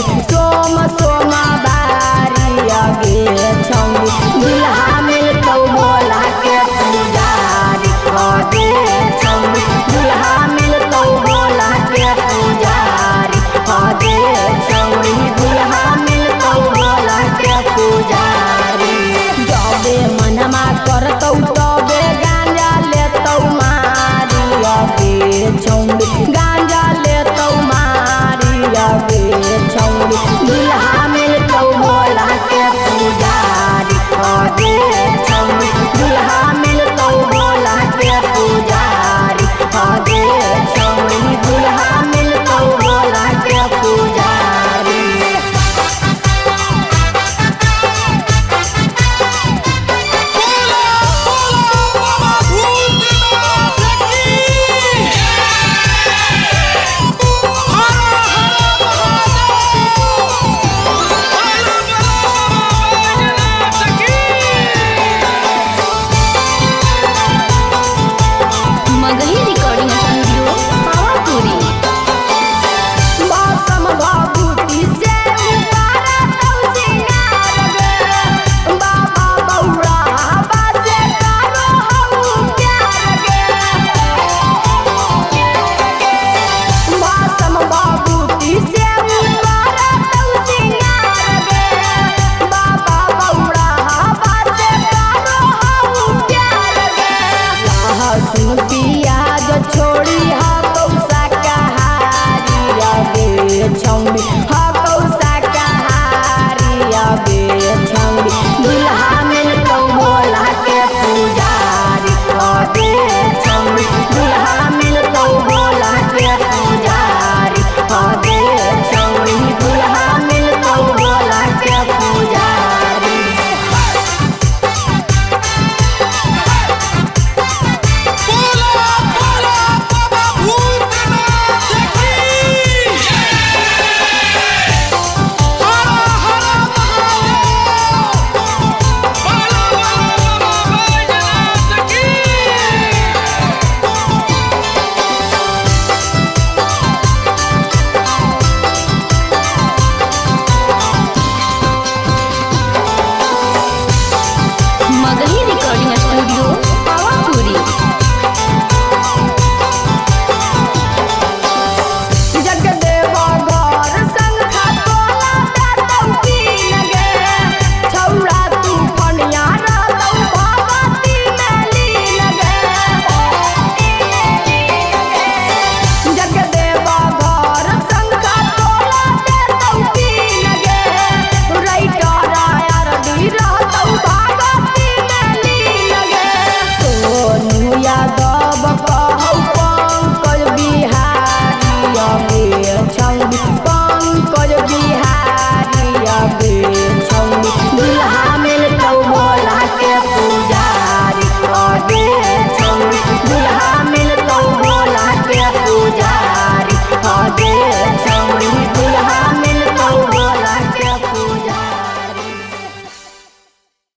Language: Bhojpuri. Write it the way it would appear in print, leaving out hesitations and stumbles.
छौड़ी सोम सोम बारी गे छौड़ी दुल्हा मिलतौ भोला के पुजारी गे छौड़ी दुल्हा मिलतौ भोला के पुजारी गे छौड़ी दुल्हा मिलतौ भोला के पुजारी जबे मनमा करतौ तबे गांजा लेतौ मारी गे छौड़ी गांजा लेतौ मारी गे छौड़ी दुल्हा मिलतौ भोला के पुजारी गे छौड़ी दुल्हा मिलतौ भोला के पुजारी गे छौड़ी दुल्हा मिलतौ भोला के पुजारी। प्याज छोड़ी हा शाकाहारी गे छौड़ी